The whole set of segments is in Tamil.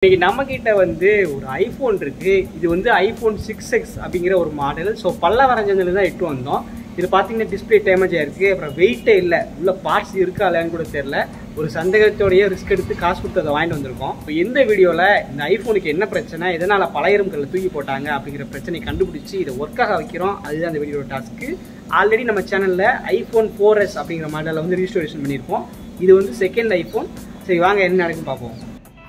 இன்னைக்கு நம்ம கிட்ட வந்து ஒரு ஐபோன் இருக்கு. இது வந்து ஐபோன் 6X அப்படிங்கிற ஒரு மாடல். ஸோ பல்லவரஞ்சதுல தான் இட்டு வந்தோம். இது பார்த்தீங்கன்னா டிஸ்பிளே டேமேஜ் ஆயிருக்கு. அப்புறம் வெயிட்டே இல்லை, உள்ள பார்ட்ஸ் இருக்கா இல்லையான்னு கூட தெரியல. ஒரு சந்தேகத்தோடைய ரிஸ்க் எடுத்து காசு கொடுத்து அதை வாங்கிட்டு வந்திருக்கோம். இப்போ இந்த வீடியோவில் இந்த ஐஃபோனுக்கு என்ன பிரச்சனை, எதனால் பழையரும் கல்ல தூக்கி போட்டாங்க அப்படிங்கிற பிரச்சனை கண்டுபிடிச்சி இதை ஒர்க்காக வைக்கிறோம். அதுதான் இந்த வீடியோட டாஸ்க்கு. ஆல்ரெடி நம்ம சேனலில் ஐபோன் 4S அப்படிங்கிற மாடலில் வந்து ரீஸ்டோரேஷன் பண்ணியிருப்போம். இது வந்து செகண்ட் ஐஃபோன். சரி வாங்க என்ன நடக்குன்னு பார்ப்போம்.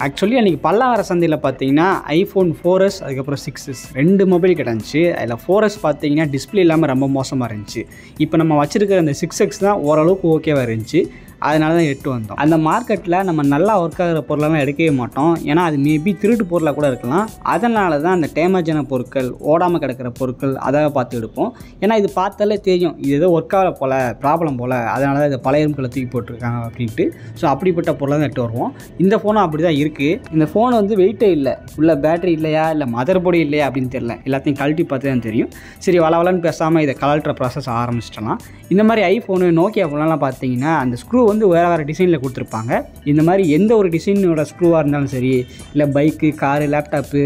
ஆக்சுவலி அன்றைக்கி பல்லாவர சந்தையில் பார்த்தீங்கன்னா ஐஃபோன் 4S அதுக்கப்புறம் 6S 2 மொபைல் கிடந்துச்சு. அதில் 4S பார்த்தீங்கன்னா டிஸ்பிளே இல்லாமல் ரொம்ப மோசமாக இருந்துச்சு. இப்போ நம்ம வச்சுருக்கிற அந்த 6X தான் ஓரளவுக்கு ஓகேவாக இருந்துச்சு. அதனால தான் எட்டு வந்தோம். அந்த மார்க்கெட்டில் நம்ம நல்லா ஒர்க் ஆகிற பொருளெல்லாம் எடுக்கவே மாட்டோம். ஏன்னா அது மேபி திருட்டு பொருளாக கூட இருக்கலாம். அதனால தான் அந்த டேமேஜான பொருட்கள், ஓடாமல் கிடக்கிற பொருட்கள் அதை பார்த்து எடுப்போம். ஏன்னா இது பார்த்தாலே தெரியும் இது ஏதோ ஒர்க் ஆகிற போல், ப்ராப்ளம் போல், அதனால தான் இதை பழைய பொருட்களை தூக்கி போட்டிருக்காங்க அப்படின்ட்டு. ஸோ அப்படிப்பட்ட பொருளை தான் எட்டு வருவோம். இந்த ஃபோனும் அப்படி தான் இருக்குது. இந்த ஃபோன் வந்து வெயிட்டே இல்லை, உள்ள பேட்டரி இல்லையா இல்லை மதர் போர்டு இல்லையா அப்படின்னு தெரியல. எல்லாத்தையும் கழட்டி பார்த்து தான் தெரியும். சரி வளவலன்னு பேசாமல் இதை கலட்டுற ப்ராசஸ் ஆரம்பிச்சிட்டலாம். இந்த மாதிரி ஐஃபோனு நோக்கியா ஃபோன்லாம் பார்த்தீங்கன்னா அந்த ஸ்க்ரூ வந்து வேறு டிசைனில் கொடுத்துருப்பாங்க. இந்த மாதிரி எந்த ஒரு டிசைனோட ஸ்க்ரூவாக இருந்தாலும் சரி, இல்லை பைக்கு, காரு, லேப்டாப்பு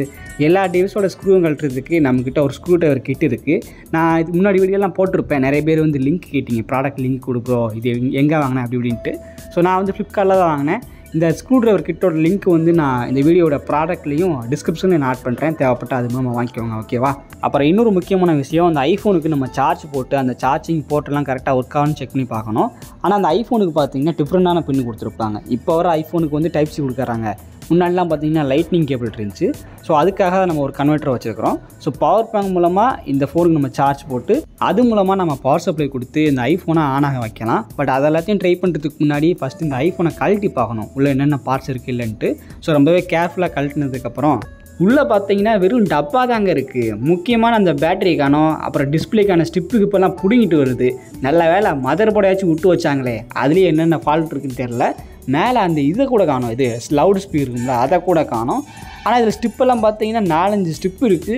எல்லா டிவைஸோட ஸ்க்ரூவும் கழட்டுறதுக்கு நம்மக்கிட்ட ஒரு ஸ்க்ரூ டிரைவர் கிட் இருக்குது. நான் இது முன்னாடி வீடியோலாம் போட்டிருப்பேன். நிறைய பேர் வந்து லிங்க் கேட்டிங்க, ப்ராடக்ட் லிங்க் கொடுக்குறோம், இது எங்கே வாங்கினேன் அப்படி இப்படின்ட்டு. ஸோ நான் வந்து ஃப்ளிப்கார்ட்டில் தான் வாங்கினேன். இந்த ஸ்க்ரூ டிரைவர் கிட்டோட லிங்க் வந்து நான் இந்த வீடியோட ப்ராடக்ட்லேயும் டிஸ்கிரிப்ஷனில் நான் ஆட் பண்ணுறேன். தேவைப்பட்ட அது மூலமாக வாங்கிக்கோங்க, ஓகேவா? அப்புறம் இன்னொரு முக்கியமான விஷயம், அந்த ஐஃபோனுக்கு நம்ம சார்ஜ் போட்டு அந்த சார்ஜிங் போர்ட்டெல்லாம் கரெக்டாக ஒர்க் ஆகும்னு செக் பண்ணி பார்க்கணும். ஆனால் அந்த ஐஃபோனுக்கு பார்த்தீங்கன்னா டிஃப்ரெண்டான பின் கொடுத்துருப்பாங்க. இப்போ வர ஐஃபோனுக்கு வந்து டைப் சி கொடுக்குறாங்க. முன்னாடிலாம் பார்த்தீங்கன்னா லைட்னிங் கேபிள் இருந்துச்சு. ஸோ அதுக்காக நம்ம ஒரு கன்வெர்ட்டர் வச்சுருக்கிறோம். ஸோ பவர் பேங்க் மூலமாக இந்த ஃபோனுக்கு நம்ம சார்ஜ் போட்டு அது மூலமாக நம்ம பவர் சப்ளை கொடுத்து இந்த ஐஃபோனை ஆன் ஆக வைக்கலாம். பட் அது எல்லாத்தையும் ட்ரை பண்ணுறதுக்கு முன்னாடி ஃபஸ்ட்டு இந்த ஐஃபோனை கழட்டி பார்க்கணும், உள்ளே என்னென்ன பார்ட்ஸ் இருக்குது இல்லைன்ட்டு. ஸோ ரொம்பவே கேர்ஃபுல்லாக கழட்டினதுக்கப்புறம் உள்ளே பார்த்தீங்கன்னா வெறும் டப்பா தாங்க இருக்குது. முக்கியமான அந்த பேட்டரி காணும், அப்புறம் டிஸ்பிளேக்கான ஸ்டிப்புக்கு இப்போல்லாம் பிடுங்கிட்டு வருது. நல்ல வேலை மதர் போர்டையாச்சும் விட்டு வச்சாங்களே, அதுலேயே என்னென்ன ஃபால்ட் இருக்குன்னு தெரில. மேலே அந்த இதை கூட காணும், இது லவுட் ஸ்பீக்கர் இருக்குங்களா, அதை கூட காணும். ஆனால் இதில் ஸ்டிப்பெல்லாம் பார்த்தீங்கன்னா 4-5 ஸ்டிப்பு இருக்குது.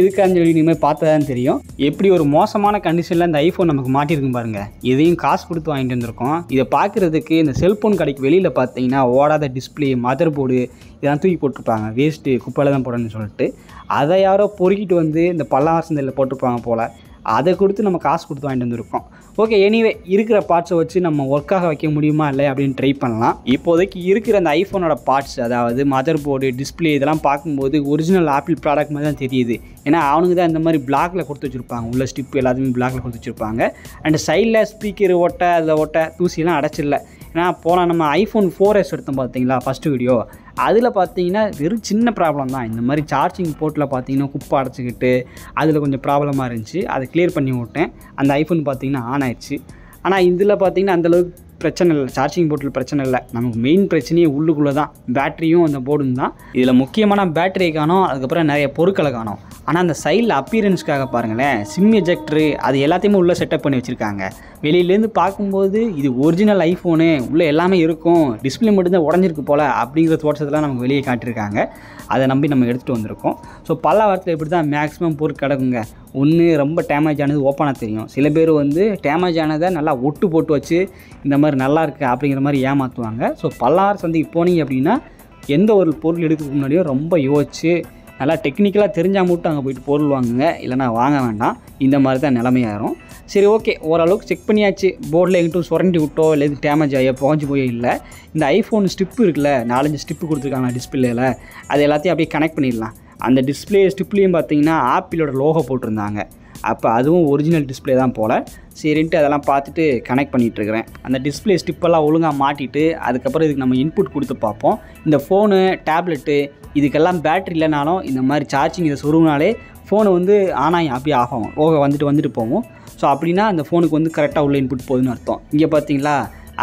எதுக்கான்னு சொல்லி இனிமேல் பார்த்தா தான் தெரியும். எப்படி ஒரு மோசமான கண்டிஷனில் இந்த ஐஃபோன் நமக்கு மாட்டியிருக்கும் பாருங்கள். இதையும் காசு கொடுத்து வாங்கிட்டு வந்திருக்கோம். இதை பார்க்குறதுக்கு இந்த செல்ஃபோன் கடைக்கு வெளியில் பார்த்தீங்கன்னா ஓடாத டிஸ்பிளே, மதர் போர்டு இதெல்லாம் தூக்கி போட்டிருப்பாங்க. வேஸ்ட்டு குப்பையில் தான் போடணும்னு சொல்லிட்டு அதை யாரோ பொறுக்கிட்டு வந்து இந்த பல்லாவர சந்தையில் போட்டிருப்பாங்க போல். அதை கொடுத்து நம்ம காசு கொடுத்து வாங்கிட்டு வந்திருக்கோம். ஓகே, எனிவே இருக்கிற பார்ட்ஸை வச்சு நம்ம ஒர்க்காக வைக்க முடியுமா இல்லை அப்படின்னு ட்ரை பண்ணலாம். இப்போதைக்கு இருக்கிற அந்த ஐஃபோனோட பார்ட்ஸ், அதாவது மதர் போர்டு, டிஸ்பிளே இதெல்லாம் பார்க்கும்போது ஒரிஜினல் ஆப்பிள் ப்ராடக்ட் மாதிரி தான் தெரியுது. ஏன்னா அவனுக்கு தான் இந்த மாதிரி பிளாக்ல கொடுத்து வச்சுருப்பாங்க. உள்ள ஸ்டிப்பு எல்லாத்தையுமே பிளாக்ல கொடுத்து வச்சுருப்பாங்க. அண்ட் சைடில் ஸ்பீக்கர் ஓட்டை, அதில் ஓட்டை தூசியெல்லாம் அடைச்சிடல. ஏன்னா போனால் நம்ம ஐஃபோன் 4S எடுத்தோம் பார்த்தீங்களா ஃபஸ்ட்டு வீடியோ, அதில் பார்த்தீங்கன்னா வெறும் சின்ன ப்ராப்ளம் தான். இந்த மாதிரி சார்ஜிங் போர்ட்டில் பார்த்தீங்கன்னா குப்பை அடைச்சிக்கிட்டு அதில் கொஞ்சம் ப்ராப்ளமாக இருந்துச்சு. அதை கிளியர் பண்ணி விட்டேன். அந்த ஐஃபோன் பார்த்தீங்கன்னா ஆன் ஆயிடுச்சு. ஆனால் இதில் பார்த்தீங்கன்னா அந்தளவுக்கு பிரச்சனை இல்லை, சார்ஜிங் போர்ட்டில் பிரச்சனை இல்லை. நமக்கு மெயின் பிரச்சனையே உள்ளுக்குள்ளே தான், பேட்டரியும் அந்த போர்டும் தான். இதில் முக்கியமான பேட்டரியை காணும், அதுக்கப்புறம் நிறைய பொருட்களை காணும். ஆனால் அந்த சைடில் அப்பீரன்ஸ்க்காக பாருங்களேன், சிம் எஜெக்டரு அது எல்லாத்தையுமே உள்ளே செட்டப் பண்ணி வச்சுருக்காங்க. வெளியிலேருந்து பார்க்கும்போது இது ஒரிஜினல் ஐஃபோனு, உள்ளே எல்லாமே இருக்கும், டிஸ்பிளே மட்டும்தான் உடஞ்சிருக்கு போல் அப்படிங்கிற தோற்றத்தெல்லாம் நமக்கு வெளியே காட்டியிருக்காங்க. அதை நம்பி நம்ம எடுத்துகிட்டு வந்திருக்கோம். ஸோ பல்லாவரத்தில் இப்படி தான் மேக்ஸிமம் பொருள் கிடக்குங்க. ஒன்று ரொம்ப டேமேஜ் ஆனது ஓப்பனாக தெரியும். சில பேர் வந்து டேமேஜ் ஆனதை நல்லா ஒட்டு போட்டு வச்சு இந்த மாதிரி நல்லா இருக்குது அப்படிங்கிற மாதிரி ஏமாற்றுவாங்க. ஸோ பல்லாவர சந்தைக்கு போனீங்க அப்படின்னா எந்த ஒரு பொருள் எடுக்கிறதுக்கு முன்னாடியும் ரொம்ப யோசிச்சு நல்லா டெக்னிக்கலாக தெரிஞ்சால் மட்டும் அங்கே போய்ட்டு பொருள் வாங்குங்க, இல்லைனா வாங்க வேண்டாம். இந்த மாதிரி தான் நிலைமையாயிரும். சரி ஓகே, ஓரளவுக்கு செக் பண்ணியாச்சு. போர்டில் எங்கிட்டும் சுரண்டி விட்டோ இல்லை எது டேமேஜ் ஆகியோ புகஞ்சு போயோ இல்லை. இந்த ஐஃபோன் ஸ்டிப்பு இருக்குல்ல, 4-5 ஸ்டிப்பு கொடுத்துருக்காங்க டிஸ்பிளேயில், அது எல்லாத்தையும் அப்படியே கனெக்ட் பண்ணிடலாம். அந்த டிஸ்பிளே ஸ்டிப்லேயும் பார்த்தீங்கன்னா ஆப்பிளோட லோகோ போட்டிருந்தாங்க. அப்போ அதுவும் ஒரிஜினல் டிஸ்பிளே தான் போல். சரின்ட்டு அதெல்லாம் பார்த்துட்டு கனெக்ட் பண்ணிகிட்ருக்கிறேன். அந்த டிஸ்பிளே ஸ்டிப்பெல்லாம் ஒழுங்காக மாட்டிட்டு அதுக்கப்புறம் இதுக்கு நம்ம இன்புட் கொடுத்து பார்ப்போம். இந்த ஃபோனு, டேப்லெட்டு இதுக்கெல்லாம் பேட்ரி இல்லைனாலும் இந்த மாதிரி சார்ஜிங் இதை சொருவினாலே ஃபோனை வந்து ஆனாகி அப்படியே ஆஃப் ஆகும், லோகோ வந்துட்டு போகும். ஸோ அப்படின்னா அந்த ஃபோனுக்கு வந்து கரெக்டாக உள்ள இன்புட் போகுதுன்னு அர்த்தம். இங்கே பார்த்தீங்களா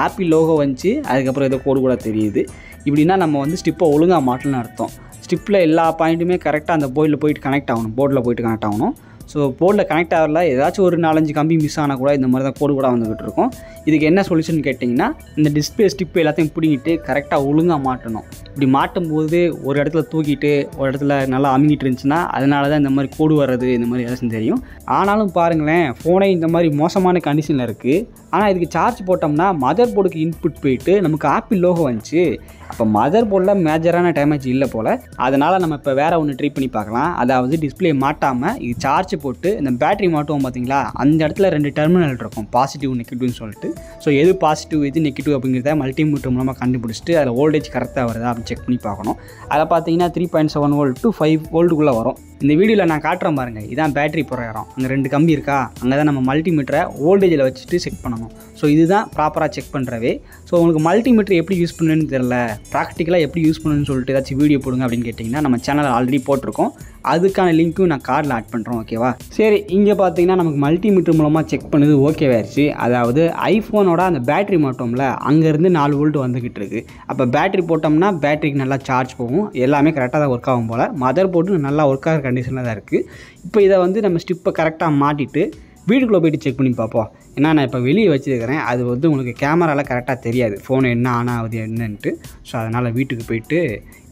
ஆப்பிள் லோகோ வந்துச்சு, அதுக்கப்புறம் ஏதோ கோடு கூட தெரியுது. இப்படின்னா நம்ம வந்து ஸ்டிப்பை ஒழுங்காக மாட்டலன்னு அர்த்தம். ஸ்டிப்பில் எல்லா பாயிண்ட்டுமே கரெக்டாக அந்த போர்டில் போயிட்டு கனெக்ட் ஆகணும். ஸோ போர்டில் கனெக்ட் ஆகல, ஏதாச்சும் ஒரு 4-5 கம்பி மிஸ் ஆனால் கூட இந்த மாதிரி தான் கோடு கூட வந்துக்கிட்டு இருக்கும். இதுக்கு என்ன சொல்யூஷன் கேட்டிங்கன்னா, இந்த டிஸ்பிளே ஸ்டிப்பு எல்லாத்தையும் பிடிங்கிட்டு கரெக்டாக ஒழுங்காக மாட்டணும். இப்படி மாட்டும்போது ஒரு இடத்துல தூக்கிட்டு ஒரு இடத்துல நல்லா அமுங்கிட்டு இருந்துச்சுன்னா அதனால தான் இந்த மாதிரி கோடு வர்றது, இந்த மாதிரி ஏதாச்சும் தெரியும். ஆனாலும் பாருங்களேன், ஃபோனே இந்த மாதிரி மோசமான கண்டிஷனில் இருக்குது. ஆனால் இதுக்கு சார்ஜ் போட்டோம்னா மதர் போர்டுக்கு இன்புட் போயிட்டு நமக்கு ஆப்பிள் லோகோ வந்துச்சு. அப்போ மதர் போர்டில் மேஜரான டேமேஜ் இல்லை போல். அதனால் நம்ம இப்போ வேறு ஒன்று ட்ரை பண்ணி பார்க்கலாம். அதாவது டிஸ்பிளே மாட்டாமல் இது சார்ஜ் போட்டு இந்த பேட்டரி மாட்டுவோம் பார்த்தீங்களா, அந்த இடத்துல 2 டெர்மினல் இருக்கும், பாசிட்டிவ் நெகட்டிவ்னு சொல்லிட்டு. ஸோ எது பாசிட்டிவ் எது நெகட்டிவ் அப்படிங்கிறத மல்டிமீட்டர் மூலமாக கண்டுபிடிச்சிட்டு அதில் வோல்டேஜ் கரெக்டாக வருதா அப்படின்னு செக் பண்ணி பார்க்கணும். அதில் பார்த்தீங்கன்னா 3.7 வோல்ட் to 5 வோல்ட்டுக்குள்ளே வரும். இந்த வீடியோவில் நான் காட்டுறேன் பாருங்கள், இதான் பேட்டரி போகிற இடம். அங்கே 2 கம்பி இருக்கா, அங்கே தான் நம்ம மல்டிமீட்டரை வோல்டேஜில் வச்சுட்டு செக் பண்ணணும். ஸோ இதுதான் ப்ராப்பராக செக் பண்ணுறவே. ஸோ உங்களுக்கு மல்டிமீட்டர் எப்படி யூஸ் பண்ணுன்னு தெரியல, ப்ராக்டிக்கலாக எப்படி யூஸ் பண்ணணும்னு சொல்லிட்டு ஏதாச்சும் வீடியோ போடுங்க அப்படின்னு கேட்டிங்கன்னா நம்ம சேனலில் ஆல்ரெடி போட்டிருக்கோம். அதுக்கான லிங்க்கும் நான் கார்டில் ஆட் பண்ணுறோம். ஓகேவா? சரி, இங்கே பார்த்தீங்கன்னா நமக்கு மல்டிமீட்டர் மூலமாக செக் பண்ணது ஓகேவாயிருச்சு. அதாவது ஐஃபோனோட அந்த பேட்டரி மாட்டோம்ல, அங்கேருந்து 4 வோல்ட் வந்துக்கிட்டு இருக்குது. அப்போ பேட்டரி போட்டோம்னா பேட்டரிக்கு நல்லா சார்ஜ் போகும், எல்லாமே கரெக்டாக தான் ஒர்க் ஆகும் போல். மதர் போர்டு நல்லா ஒர்க் ஆகிற கண்டிஷனில் தான் இருக்குது. இப்போ இதை வந்து நம்ம ஸ்டிப்பை கரெக்டாக மாட்டிட்டு வீட்டுக்குள்ளே போய்ட்டு செக் பண்ணி பார்ப்போம். ஏன்னா நான் இப்போ வெளியே வச்சுருக்கிறேன், அது வந்து உங்களுக்கு கேமராவில் கரெக்டாக தெரியாது ஃபோன் என்ன ஆன் ஆகுது என்னன்ட்டு. ஸோ அதனால் வீட்டுக்கு போயிட்டு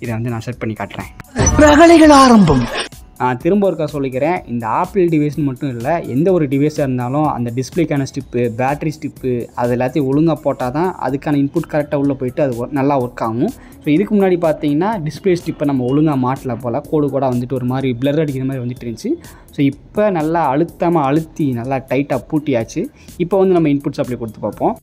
இதை வந்து நான் செட் பண்ணி காட்டுறேன். ரகளைகள் ஆரம்பம். திரும்ப ஒருக்கா சொல்லிக்கிறேன், இந்த ஆப்பிள் டிவைஸ்னு மட்டும் இல்லை, எந்த ஒரு டிவைஸாக இருந்தாலும் அந்த டிஸ்பிளேக்கான ஸ்டிப்பு, பேட்டரி ஸ்டிப்பு, அது எல்லாத்தையும் ஒழுங்காக போட்டால் தான் அதுக்கான இன்புட் கரெக்டாக உள்ளே போயிட்டு அது நல்லா ஒர்க் ஆகும். ஸோ இதுக்கு முன்னாடி பார்த்தீங்கன்னா டிஸ்பிளே ஸ்டிப்பை நம்ம ஒழுங்காக மாட்டல போல், கோடு கூட வந்துட்டு ஒரு மாதிரி பிளர் அடிக்கிற மாதிரி வந்துட்டு இருந்துச்சு. ஸோ இப்போ நல்லா அழுத்தி நல்லா டைட்டாக பூட்டியாச்சு. இப்போ வந்து நம்ம இன்புட் சப்ளை கொடுத்து பார்ப்போம்.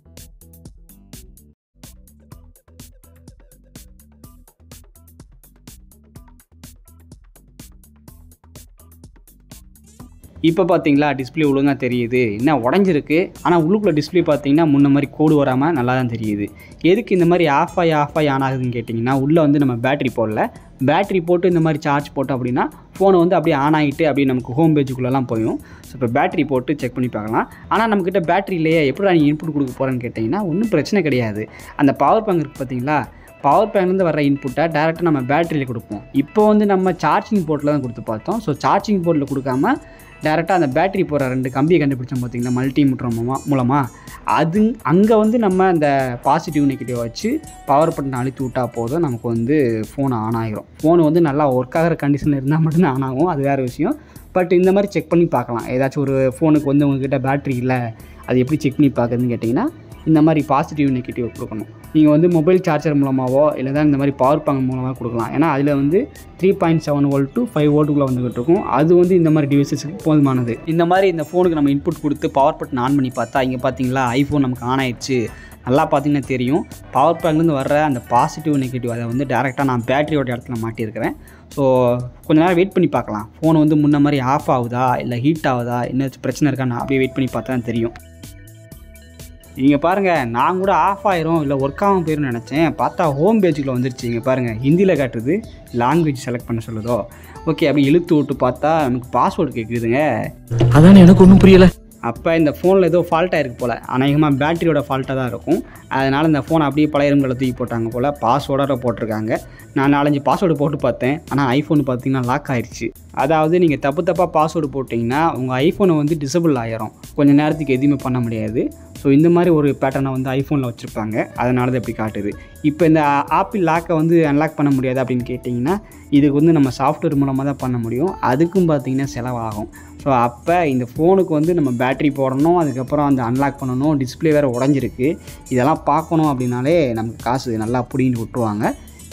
இப்போ பார்த்தீங்களா டிஸ்பிளே ஒழுங்காக தெரியுது, என்ன உடஞ்சிருக்கு. ஆனால் உள்ளுக்குள்ளே டிஸ்பிளே பார்த்தீங்கன்னா முன்ன மாதிரி கோடு வராமல் நல்லா தான் தெரியுது. எதுக்கு இந்த மாதிரி ஆஃப் ஆகி ஆன் ஆகுதுன்னு கேட்டிங்கன்னா, உள்ளே வந்து நம்ம பேட்டரி போடல. பேட்டரி போட்டு இந்த மாதிரி சார்ஜ் போட்டோம் அப்படின்னா ஃபோனை வந்து அப்படியே ஆன் ஆகிட்டு அப்படியே நமக்கு ஹோம் பேஜுக்குள்ளெல்லாம் போயும். ஸோ இப்போ பேட்டரி போட்டு செக் பண்ணி பார்க்கலாம். ஆனால் நம்மக்கிட்ட பேட்டரி இல்லையே, எப்படி நீ இன்புட் கொடுக்க போகிறேன்னு கேட்டிங்கன்னா ஒன்றும் பிரச்சனை கிடையாது. அந்த பவர் பேங்க் இருக்குது பார்த்தீங்களா, பவர் பேங்க்லேருந்து வர இன்புட்டை டேரெக்டாக நம்ம பேட்டரியில் கொடுப்போம். இப்போ வந்து நம்ம சார்ஜிங் போர்ட்டில் தான் கொடுத்து பார்த்தோம். ஸோ சார்ஜிங் போர்ட்டில் கொடுக்காம டேரெக்டாக அந்த பேட்டரி போகிற 2 கம்பியை கண்டுபிடிச்சோம் பார்த்தீங்கன்னா மல்டிமீட்டர் மூலமாக, அது அங்கே வந்து நம்ம அந்த பாசிட்டிவ் நெகட்டிவ் வச்சு பவர் பட்டன் அழுத்தி விட்டால் போதும், நமக்கு வந்து ஃபோன் ஆன் ஆகிரும். ஃபோன் வந்து நல்லா ஒர்க் ஆகிற கண்டிஷனில் இருந்தால் மட்டும்தான் ஆன் ஆகும், அது வேறு விஷயம். பட் இந்த மாதிரி செக் பண்ணி பார்க்கலாம். ஏதாச்சும் ஒரு ஃபோனுக்கு வந்து உங்கள்கிட்ட பேட்டரி இல்லை, அது எப்படி செக் பண்ணி பார்க்குறதுன்னு கேட்டிங்கன்னா இந்த மாதிரி பாசிட்டிவ் நெகட்டிவ் கொடுக்கணும். நீங்கள் வந்து மொபைல் சார்ஜர் மூலமாகவோ இல்லை தான் இந்த மாதிரி பவர் பேங்க் மூலமாக கொடுக்கலாம். ஏன்னா அதில் வந்து 3.7 வோல்ட் to 5 வோல்ட்டுக்குள்ளே வந்துகிட்டு இருக்கும். அது வந்து இந்த மாதிரி டிவைஸஸுக்கு போதுமானது. இந்த மாதிரி இந்த ஃபோனுக்கு நம்ம இன்புட் கொடுத்து பவர் பட்டன் ஆன் பண்ணி பார்த்தா இங்கே பார்த்தீங்களா ஐஃபோன் நமக்கு ஆன் ஆயிடுச்சு. நல்லா பார்த்தீங்கன்னா தெரியும், பவர் பேங்க்லேருந்து வர்ற அந்த பாசிட்டிவ் நெகட்டிவ் அதை வந்து டேரெக்டாக நான் பேட்டரியோட இடத்துல மாட்டியிருக்கிறேன். ஸோ கொஞ்சம் நேரம் வெயிட் பண்ணி பார்க்கலாம், ஃபோன் வந்து முன்ன மாதிரி ஆஃப் ஆகுதா இல்லை ஹீட் ஆகுதா என்ன பிரச்சனை இருக்கான்னு அப்படியே வெயிட் பண்ணி பார்த்தா தான் தெரியும். இங்கே பாருங்கள், நான் கூட ஆஃப் ஆயிரும் இல்லை ஒர்க் ஆகாமல் போயிடும்னு நினச்சேன். பார்த்தா ஹோம் பேஜுக்குள்ளே வந்துருச்சு. இங்கே பாருங்கள், ஹிந்தியில் காட்டுறது, லாங்குவேஜ் செலக்ட் பண்ண சொல்லுதோ. ஓகே, அப்படி இழுத்து விட்டு பார்த்தா நமக்கு பாஸ்வேர்டு கேட்குதுங்க. அதான் எனக்கு ஒன்றும் புரியலை. அப்போ இந்த ஃபோனில் ஏதோ ஃபால்ட்டாக இருக்குது போல், அநேகமாக பேட்டரியோட ஃபால்ட்டாக தான் இருக்கும். அதனால் இந்த ஃபோனை அப்படியே பழைய இரும்புகளை தூக்கி போட்டாங்க போல், பாஸ்வேர்டோட போட்டிருக்காங்க. நான் 4-5 பாஸ்வேர்டு போட்டு பார்த்தேன், ஆனால் ஐஃபோன் பார்த்தீங்கன்னா லாக் ஆயிடுச்சு. அதாவது நீங்கள் தப்பாக பாஸ்வேர்டு போட்டிங்கன்னா உங்கள் ஐஃபோனை வந்து டிசபிள் ஆகிரும், கொஞ்சம் நேரத்துக்கு எதுவுமே பண்ண முடியாது. ஸோ இந்த மாதிரி ஒரு பேட்டர்னை வந்து ஐஃபோனில் வச்சுருப்பாங்க, அதனால தான் இப்படி காட்டுது. இப்போ இந்த ஆப்பிள் லாக்கை வந்து அன்லாக் பண்ண முடியாது அப்படின்னு கேட்டிங்கன்னா இதுக்கு வந்து நம்ம சாஃப்ட்வேர் மூலமாக தான் பண்ண முடியும், அதுக்கும் பார்த்திங்கன்னா செலவாகும். ஸோ அப்போ இந்த ஃபோனுக்கு வந்து நம்ம பேட்டரி போடணும், அதுக்கப்புறம் அந்த அன்லாக் பண்ணணும், டிஸ்பிளே வேறு உடஞ்சிருக்கு, இதெல்லாம் பார்க்கணும் அப்படின்னாலே நமக்கு காசு நல்லா பிடிங்கிட்டு விட்டுருவாங்க.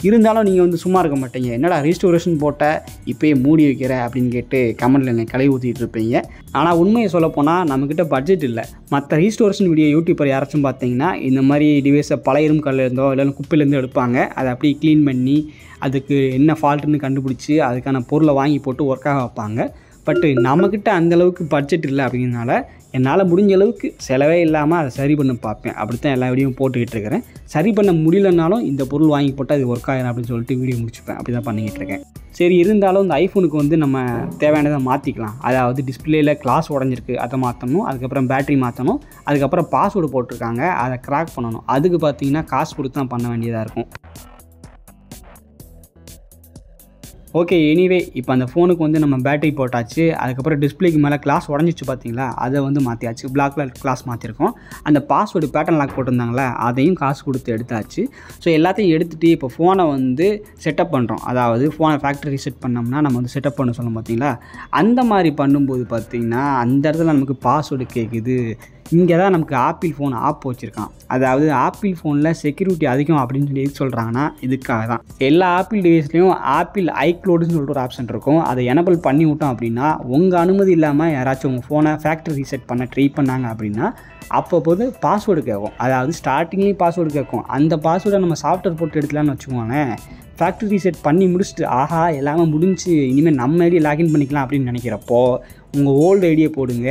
இருந்தாலும் நீங்கள் வந்து சும்மா இருக்க மாட்டீங்க, என்னடா ரீஸ்டோரேஷன் போட்ட இப்போயே மூடி வைக்கிற அப்படின்னு கேட்டு கமெண்ட்டில் என்னை கழுவி ஊற்றிட்டு இருப்பீங்க. ஆனால் உண்மையை சொல்லப்போனால் நம்மக்கிட்ட பட்ஜெட் இல்லை. மற்ற ரீஸ்டோரேஷன் வீடியோ யூடியூப்பர் யாராச்சும் பார்த்தீங்கன்னா இந்த மாதிரி டிவைஸை பழைய இரும்புக்கல்ல இருந்தோ இல்லைன்னா குப்பையிலேருந்து எடுப்பாங்க, அதை அப்படியே க்ளீன் பண்ணி அதுக்கு என்ன ஃபால்ட்டுன்னு கண்டுபிடிச்சி அதுக்கான பொருளை வாங்கி போட்டு ஒர்க்காக வைப்பாங்க. பட்டு நம்மக்கிட்ட அந்தளவுக்கு பட்ஜெட் இல்லை அப்படிங்கிறனால என்னால் முடிஞ்ச அளவுக்கு செலவே இல்லாமல் அதை சரி பண்ண பார்ப்பேன். அப்படித்தான் எல்லா வீடியோவும் போட்டுக்கிட்டு இருக்கிறேன். சரி பண்ண முடியலனாலும் இந்த பொருள் வாங்கி போட்டால் அது ஒர்க் ஆகிடும் அப்படின்னு சொல்லிட்டு வீடியோ முடிச்சுப்பேன். அப்படி தான் பண்ணிக்கிட்டு இருக்கேன். சரி, இருந்தாலும் இந்த ஐஃபோனுக்கு வந்து நம்ம தேவையானதை மாற்றிக்கலாம். அதாவது டிஸ்பிளேயில் கிளாஸ் உடஞ்சிருக்கு, அதை மாற்றணும், அதுக்கப்புறம் பேட்டரி மாற்றணும், அதுக்கப்புறம் பாஸ்வேர்டு போட்டிருக்காங்க அதை கிராக் பண்ணணும். அதுக்கு பார்த்திங்கன்னா காசு கொடுத்து தான் பண்ண வேண்டியதாக இருக்கும். ஓகே, எனிவே இப்போ அந்த ஃபோனுக்கு வந்து நம்ம பேட்டரி போட்டாச்சு, அதுக்கப்புறம் டிஸ்பிளேக்கு மேலே கிளாஸ் உடஞ்சிச்சு பார்த்தீங்களா, அதை வந்து மாற்றியாச்சு, பிளாக் கலர் கிளாஸ் மாற்றிருக்கோம். அந்த பாஸ்வேர்டு பேட்டர்ன் லாக் போட்டிருந்தாங்களே அதையும் காசு கொடுத்து எடுத்தாச்சு. ஸோ எல்லாத்தையும் எடுத்துகிட்டு இப்போ ஃபோனை வந்து செட்டப் பண்ணுறோம். அதாவது ஃபோனை ஃபேக்ட்ரி ரீசெட் பண்ணோம்னா நம்ம வந்து செட்டப் பண்ண சொல்லணும் பார்த்தீங்களா, அந்த மாதிரி பண்ணும்போது பார்த்திங்கன்னா அந்த இடத்துல நமக்கு பாஸ்வேர்டு கேட்குது. இங்கே தான் நமக்கு ஆப்பிள் ஃபோன் ஆப் வச்சுருக்கான். அதாவது ஆப்பிள் ஃபோனில் செக்யூரிட்டி அதிகம் அப்படின்னு சொல்லி எதுக்கு சொல்கிறாங்கன்னா இதுக்காக தான். எல்லா ஆப்பிள் டிவைஸ்லேயும் ஆப்பிள் ஐக்ளோடுன்னு சொல்லிட்டு ஒரு ஆப்ஷன் இருக்கும். அதை எனபிள் பண்ணி விட்டோம் அப்படின்னா உங்கள் அனுமதி இல்லாமல் யாராச்சும் உங்கள் ஃபோனை ஃபேக்ட்ரி ரீசெட் பண்ண ட்ரை பண்ணாங்க அப்படின்னா அப்போது பாஸ்வேர்டு கேட்கும். அதாவது ஸ்டார்டிங்லேயும் பாஸ்வேர்டு கேட்கும். அந்த பாஸ்வேர்டை நம்ம சாஃப்ட்வேர் போட்டு எடுக்கலான்னு வச்சுக்கோங்களேன். ஃபேக்ட்ரி ரீசெட் பண்ணி முடிச்சுட்டு ஆஹா எல்லாமே முடிஞ்சு இனிமேல் நம்ம ஐடியை லாகின் பண்ணிக்கலாம் அப்படின்னு நினைக்கிறப்போ உங்கள் ஓல்டு ஐடியை போடுங்க.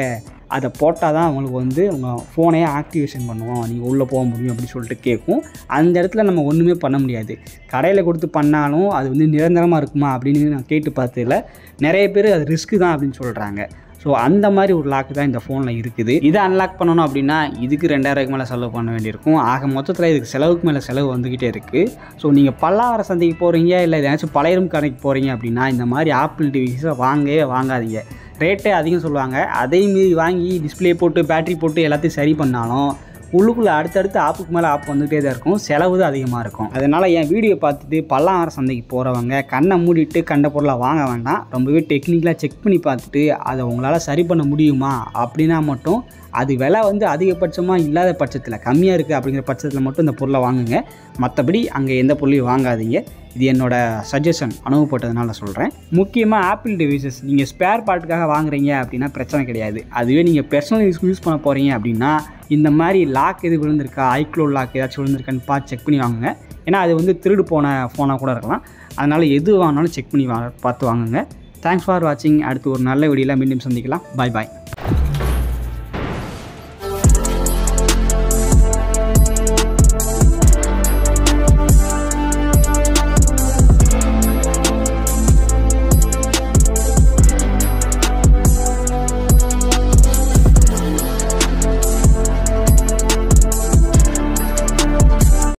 அதை போட்டால் தான் உங்களுக்கு வந்து உங்கள் ஃபோனையே ஆக்டிவேஷன் பண்ணுவோம், நீங்கள் உள்ளே போக முடியும் அப்படின்னு சொல்லிட்டு கேட்கும். அந்த இடத்துல நம்ம ஒன்றுமே பண்ண முடியாது. கடையில் கொடுத்து பண்ணாலும் அது வந்து நிரந்தரமாக இருக்குமா அப்படின்னு நான் கேட்டு பார்த்ததில்ல. நிறைய பேர் அது ரிஸ்க்கு தான் அப்படின்னு சொல்கிறாங்க. ஸோ அந்த மாதிரி ஒரு லாக்கு தான் இந்த ஃபோனில் இருக்குது. இதை அன்லாக் பண்ணணும் அப்படின்னா இதுக்கு 2000 மேலே செலவு பண்ண வேண்டியிருக்கும். ஆக மொத்தத்தில் இதுக்கு செலவுக்கு மேலே செலவு வந்துக்கிட்டே இருக்குது. ஸோ நீங்கள் பல்லாவர சந்தைக்கு போகிறீங்க இல்லை ஏதாச்சும் பழையரும் கடைக்கு போகிறீங்க அப்படின்னா இந்த மாதிரி ஆப்பிள் டிவைஸை வாங்கவே வாங்காதீங்க. ரேட்டே அதிகம் சொல்லுவாங்க. அதே மீறி வாங்கி டிஸ்பிளே போட்டு பேட்டரி போட்டு எல்லாத்தையும் சரி பண்ணாலும் உள்ளுக்குள்ளே அடுத்தடுத்து ஆப்புக்கு மேலே ஆப் வந்துகிட்டே தான் இருக்கும். செலவு தான் அதிகமாக இருக்கும். அதனால் என் வீடியோ பார்த்துட்டு பல்லாவர சந்தைக்கு போகிறவங்க கண்ணை மூடிட்டு கண்ட பொருளை வாங்க வேண்டாம். ரொம்பவே டெக்னிக்கலாக செக் பண்ணி பார்த்துட்டு அதை உங்களால் சரி பண்ண முடியுமா அப்படின்னா மட்டும், அது விலை வந்து அதிகபட்சமாக இல்லாத பட்சத்தில் கம்மியாக இருக்குது அப்படிங்கிற பட்சத்தில் மட்டும் இந்த பொருளை வாங்குங்க. மற்றபடி அங்கே எந்த பொருளையும் வாங்காதீங்க. இது என்னோடய சஜஷன், அனுபவப்பட்டதுனால சொல்கிறேன். முக்கியமாக ஆப்பிள் டிவைசஸ் நீங்கள் ஸ்பேர் பார்ட்டுக்காக வாங்குறீங்க அப்படின்னா பிரச்சனை கிடையாது. அதுவே நீங்கள் பர்சனல் யூஸ் பண்ண போகிறீங்க அப்படின்னா இந்த மாதிரி லாக் எது விழுந்திருக்கா, ஐக்ளோட் லாக் ஏதாச்சும் விழுந்திருக்கான்னு பார்த்து செக் பண்ணி வாங்குங்க. ஏன்னா அது வந்து திருடு போன ஃபோனாக கூட இருக்கலாம். அதனால் எது வாங்கினாலும் செக் பண்ணி பார்த்து வாங்குங்க. தேங்க்ஸ் ஃபார் வாட்சிங். அடுத்து ஒரு நல்ல வீடியோவில் மீண்டும் சந்திக்கலாம். பாய் பாய்.